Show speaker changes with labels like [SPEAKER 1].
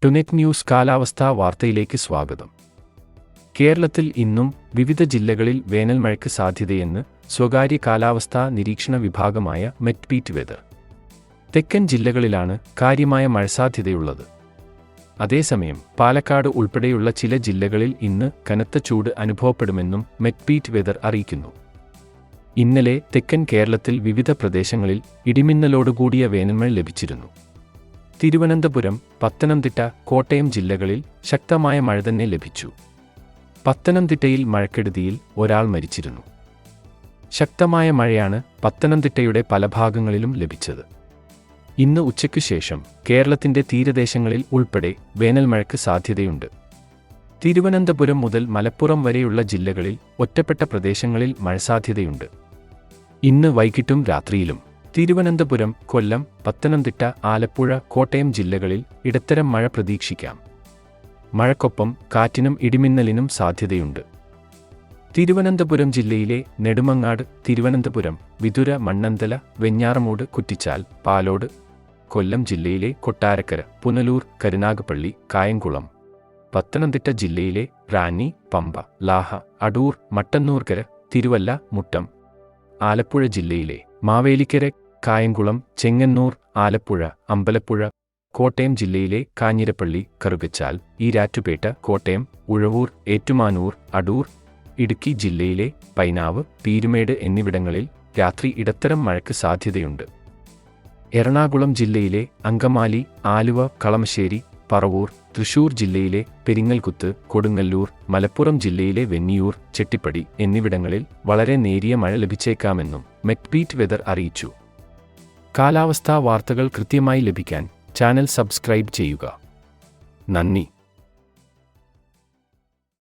[SPEAKER 1] ടുനെറ്റ് news കാലാവസ്ഥാ വാർത്തയിലേക്ക് സ്വാഗതം. കേരളത്തിൽ ഇന്നും വിവിധ ജില്ലകളിൽ വേനൽമഴയ്ക്ക് സാധ്യതയെന്ന് സ്വകാര്യ കാലാവസ്ഥാ നിരീക്ഷണ വിഭാഗമായ മെറ്റ്ബീറ്റ് വെതർ. തെക്കൻ ജില്ലകളിലാണ് കാര്യമായ മഴസാധ്യതയുള്ളത്. അതേസമയം പാലക്കാട് ഉൾപ്പെടെയുള്ള ചില ജില്ലകളിൽ ഇന്ന് കനത്ത ചൂട് അനുഭവപ്പെടുമെന്നും മെറ്റ്ബീറ്റ് വെതർ അറിയിക്കുന്നു. ഇന്നലെ തെക്കൻ കേരളത്തിൽ വിവിധ പ്രദേശങ്ങളിൽ ഇടിമിന്നലോടുകൂടിയ വേനൽമഴ ലഭിച്ചിരുന്നു. തിരുവനന്തപുരം, പത്തനംതിട്ട, കോട്ടയം ജില്ലകളിൽ ശക്തമായ മഴ തന്നെ ലഭിച്ചു. പത്തനംതിട്ടയിൽ മഴക്കെടുതിയിൽ ഒരാൾ മരിച്ചിരുന്നു. ശക്തമായ മഴയാണ് പത്തനംതിട്ടയുടെ പല ഭാഗങ്ങളിലും ലഭിച്ചത്. ഇന്ന് ഉച്ചയ്ക്കു ശേഷം കേരളത്തിന്റെ തീരദേശങ്ങളിൽ ഉൾപ്പെടെ വേനൽമഴയ്ക്ക് സാധ്യതയുണ്ട്. തിരുവനന്തപുരം മുതൽ മലപ്പുറം വരെയുള്ള ജില്ലകളിൽ ഒറ്റപ്പെട്ട പ്രദേശങ്ങളിൽ മഴസാധ്യതയുണ്ട്. ഇന്ന് വൈകിട്ടും രാത്രിയിലും തിരുവനന്തപുരം, കൊല്ലം, പത്തനംതിട്ട, ആലപ്പുഴ, കോട്ടയം ജില്ലകളിൽ ഇടത്തരം മഴ പ്രതീക്ഷിക്കാം. മഴയ്ക്കൊപ്പം കാറ്റിനും ഇടിമിന്നലിനും സാധ്യതയുണ്ട്. തിരുവനന്തപുരം ജില്ലയിലെ നെടുമങ്ങാട്, തിരുവനന്തപുരം, വിതുര, മണ്ണന്തല, വെഞ്ഞാറമൂട്, കുറ്റിച്ചാൽ, പാലോട്. കൊല്ലം ജില്ലയിലെ കൊട്ടാരക്കര, പുനലൂർ, കരുനാഗപ്പള്ളി, കായംകുളം. പത്തനംതിട്ട ജില്ലയിലെ റാന്നി, പമ്പ, ലാഹ, അടൂർ, മട്ടന്നൂർക്കര, തിരുവല്ല, മുട്ടം. ആലപ്പുഴ ജില്ലയിലെ മാവേലിക്കര, കായംകുളം, ചെങ്ങന്നൂർ, ആലപ്പുഴ, അമ്പലപ്പുഴ. കോട്ടയം ജില്ലയിലെ കാഞ്ഞിരപ്പള്ളി, കറുകച്ചാൽ, ഈരാറ്റുപേട്ട, കോട്ടയം, ഉഴവൂർ, ഏറ്റുമാനൂർ, അടൂർ. ഇടുക്കി ജില്ലയിലെ പൈനാവ്, പീരുമേട് എന്നിവിടങ്ങളിൽ രാത്രി ഇടത്തരം മഴയ്ക്ക് സാധ്യതയുണ്ട്. എറണാകുളം ജില്ലയിലെ അങ്കമാലി, ആലുവ, കളമശ്ശേരി, പറവൂർ. തൃശൂർ ജില്ലയിലെ പെരിങ്ങൽകുത്ത്, കൊടുങ്ങല്ലൂർ. മലപ്പുറം ജില്ലയിലെ വെന്നിയൂർ, ചെട്ടിപ്പടി എന്നിവിടങ്ങളിൽ വളരെ നേരിയ മഴ ലഭിച്ചേക്കാമെന്നും മെറ്റ്ബീറ്റ് വെതർ അറിയിച്ചു. കാലാവസ്ഥാ വാർത്തകൾ കൃത്യമായി ലഭിക്കാൻ ചാനൽ സബ്സ്ക്രൈബ് ചെയ്യുക. നന്ദി.